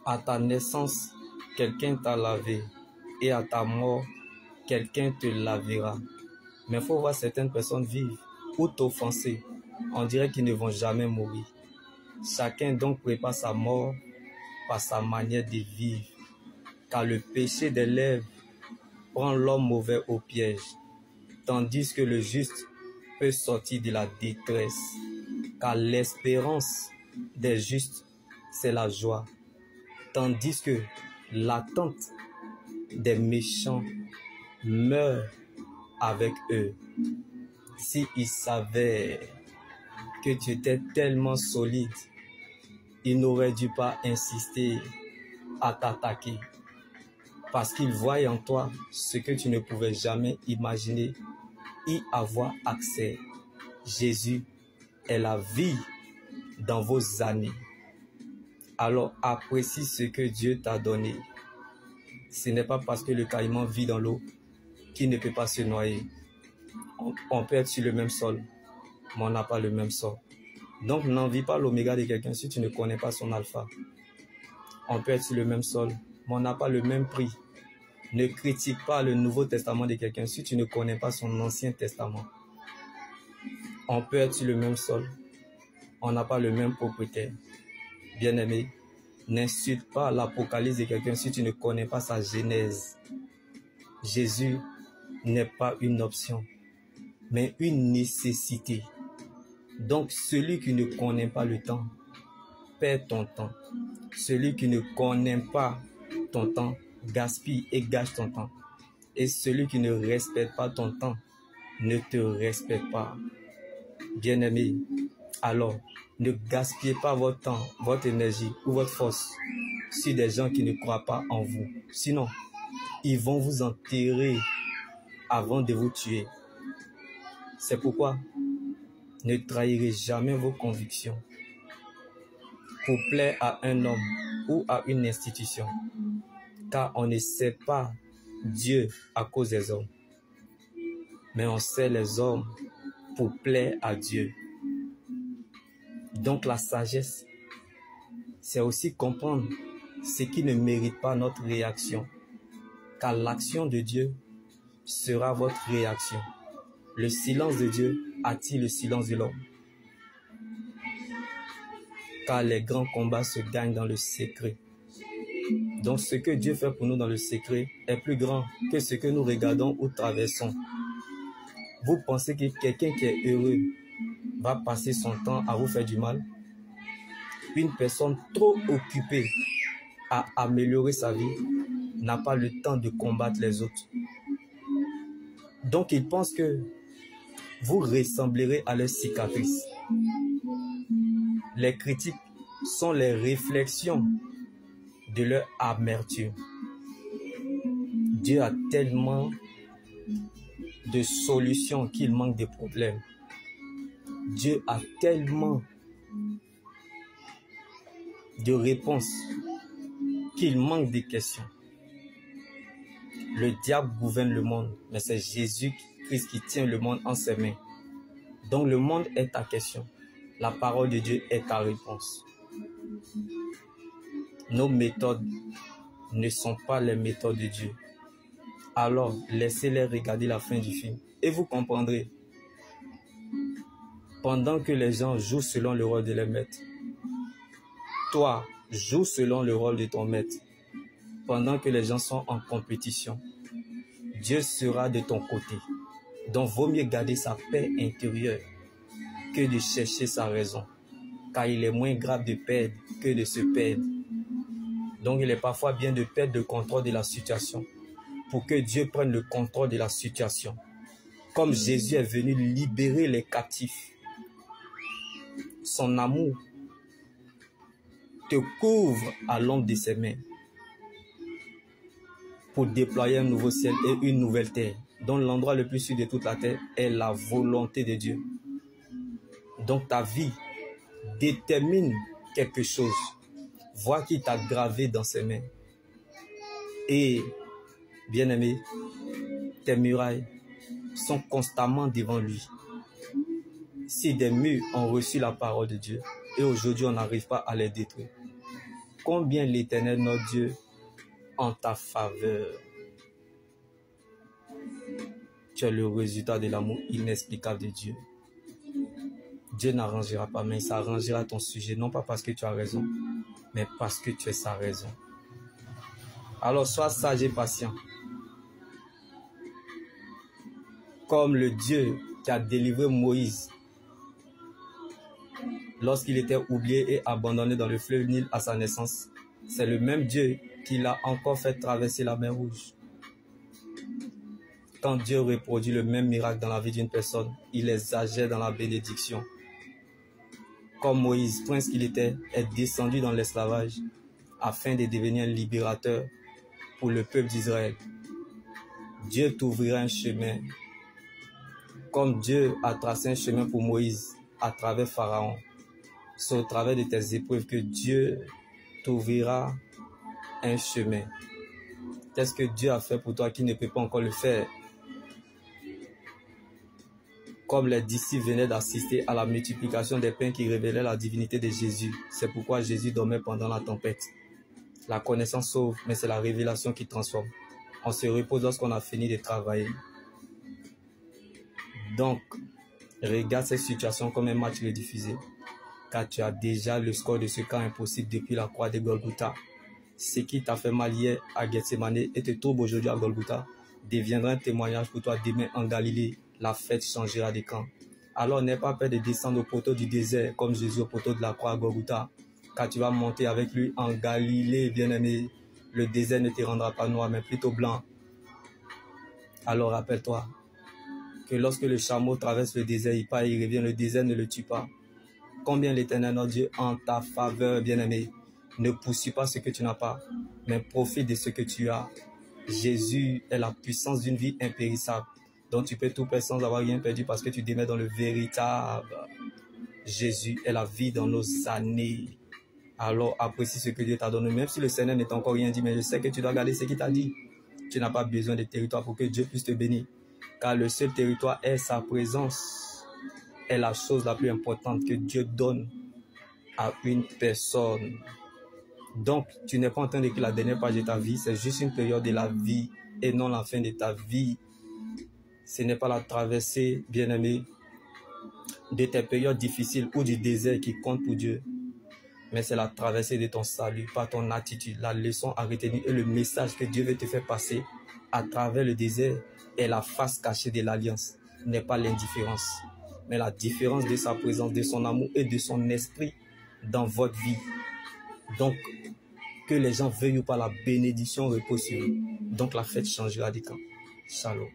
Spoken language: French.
À ta naissance, quelqu'un t'a lavé et à ta mort, quelqu'un te lavera. Mais il faut voir certaines personnes vivre ou t'offenser. On dirait qu'ils ne vont jamais mourir. Chacun donc prépare sa mort par sa manière de vivre. Car le péché des lèvres prend l'homme mauvais au piège, tandis que le juste peut sortir de la détresse. Car l'espérance des justes, c'est la joie, tandis que l'attente des méchants meurt avec eux. S'ils savaient que tu étais tellement solide, ils n'auraient dû pas insister à t'attaquer. Parce qu'ils voient en toi ce que tu ne pouvais jamais imaginer y avoir accès. Jésus est la vie dans vos années. Alors apprécie ce que Dieu t'a donné. Ce n'est pas parce que le caïman vit dans l'eau qu'il ne peut pas se noyer. On peut être sur le même sol, mais on n'a pas le même sort. Donc n'envie pas l'oméga de quelqu'un si tu ne connais pas son alpha. On peut être sur le même sol, mais on n'a pas le même prix. Ne critique pas le Nouveau Testament de quelqu'un si tu ne connais pas son Ancien Testament. On peut être sur le même sol, on n'a pas le même propriétaire. Bien-aimé, n'insulte pas l'Apocalypse de quelqu'un si tu ne connais pas sa genèse. Jésus n'est pas une option, mais une nécessité. Donc celui qui ne connaît pas le temps, perd ton temps. Celui qui ne connaît pas ton temps, gaspille et gâche ton temps. Et celui qui ne respecte pas ton temps, ne te respecte pas. Bien-aimé, alors ne gaspillez pas votre temps, votre énergie ou votre force sur des gens qui ne croient pas en vous. Sinon, ils vont vous enterrer avant de vous tuer. C'est pourquoi ne trahirez jamais vos convictions pour plaire à un homme ou à une institution, car on ne sait pas Dieu à cause des hommes, mais on sait les hommes pour plaire à Dieu. Donc la sagesse, c'est aussi comprendre ce qui ne mérite pas notre réaction, car l'action de Dieu sera votre réaction. Le silence de Dieu attire le silence de l'homme. Car les grands combats se gagnent dans le secret. Donc ce que Dieu fait pour nous dans le secret est plus grand que ce que nous regardons ou traversons. Vous pensez que quelqu'un qui est heureux va passer son temps à vous faire du mal? Une personne trop occupée à améliorer sa vie n'a pas le temps de combattre les autres. Donc il pense que vous ressemblerez à leurs cicatrices. Les critiques sont les réflexions de leur amertume. Dieu a tellement de solutions qu'il manque de problèmes. Dieu a tellement de réponses qu'il manque de questions. Le diable gouverne le monde, mais c'est Jésus-Christ qui tient le monde en ses mains. Donc le monde est ta question. La parole de Dieu est ta réponse. Nos méthodes ne sont pas les méthodes de Dieu. Alors, laissez-les regarder la fin du film et vous comprendrez. Pendant que les gens jouent selon le rôle de leur maître, toi, joue selon le rôle de ton maître. Pendant que les gens sont en compétition, Dieu sera de ton côté. Donc, vaut mieux garder sa paix intérieure que de chercher sa raison. Car il est moins grave de perdre que de se perdre. Donc, il est parfois bien de perdre le contrôle de la situation pour que Dieu prenne le contrôle de la situation. Comme Jésus est venu libérer les captifs, son amour te couvre à l'ombre de ses mains pour déployer un nouveau ciel et une nouvelle terre, dont l'endroit le plus sûr de toute la terre est la volonté de Dieu. Donc ta vie détermine quelque chose. Vois qu'il t'a gravé dans ses mains. Et, bien-aimé, tes murailles sont constamment devant lui. si des murs ont reçu la parole de Dieu et aujourd'hui on n'arrive pas à les détruire, combien l'Éternel, notre Dieu, en ta faveur. Tu es le résultat de l'amour inexplicable de Dieu. Dieu n'arrangera pas, mais il s'arrangera à ton sujet, non pas parce que tu as raison, mais parce que tu es sa raison. Alors sois sage et patient. Comme le Dieu qui a délivré Moïse lorsqu'il était oublié et abandonné dans le fleuve Nil à sa naissance, c'est le même Dieu qui l'a encore fait traverser la mer Rouge. Quand Dieu reproduit le même miracle dans la vie d'une personne, il exagère dans la bénédiction. Comme Moïse, prince qu'il était, est descendu dans l'esclavage afin de devenir un libérateur pour le peuple d'Israël. Dieu t'ouvrira un chemin. Comme Dieu a tracé un chemin pour Moïse à travers Pharaon, c'est au travers de tes épreuves que Dieu t'ouvrira un chemin. Qu'est-ce que Dieu a fait pour toi qui ne peut pas encore le faire? Comme les disciples venaient d'assister à la multiplication des pains qui révélaient la divinité de Jésus, c'est pourquoi Jésus dormait pendant la tempête. La connaissance sauve, mais c'est la révélation qui transforme. On se repose lorsqu'on a fini de travailler. Donc, regarde cette situation comme un match rediffusé, car tu as déjà le score de ce cas impossible depuis la croix de Golgotha. Ce qui t'a fait mal hier à Gethsemane et te trouble aujourd'hui à Golgotha deviendra un témoignage pour toi demain en Galilée. La fête changera de camp. Alors n'aie pas peur de descendre au poteau du désert comme Jésus au poteau de la croix à Golgotha, car tu vas monter avec lui en Galilée, bien-aimé. Le désert ne te rendra pas noir, mais plutôt blanc. Alors rappelle-toi que lorsque le chameau traverse le désert, il part, il revient, le désert ne le tue pas. Combien l'Éternel, notre Dieu, en ta faveur, bien-aimé. Ne poursuis pas ce que tu n'as pas, mais profite de ce que tu as. Jésus est la puissance d'une vie impérissable, dont tu peux tout perdre sans avoir rien perdu parce que tu demeures dans le véritable. Jésus est la vie dans nos années. Alors apprécie ce que Dieu t'a donné, même si le Seigneur ne t'a encore rien dit, mais je sais que tu dois garder ce qu'il t'a dit. Tu n'as pas besoin de territoire pour que Dieu puisse te bénir, car le seul territoire est sa présence, est la chose la plus importante que Dieu donne à une personne. Donc, tu n'es pas en train d'écrire la dernière page de ta vie, c'est juste une période de la vie et non la fin de ta vie. Ce n'est pas la traversée, bien-aimé, de tes périodes difficiles ou du désert qui compte pour Dieu, mais c'est la traversée de ton salut, par ton attitude, la leçon à retenir et le message que Dieu veut te faire passer à travers le désert est la face cachée de l'alliance, n'est pas l'indifférence, mais la différence de sa présence, de son amour et de son esprit dans votre vie. Donc, que les gens veuillent ou pas, la bénédiction repose sur eux. Donc, la fête changera de camp. Shalom.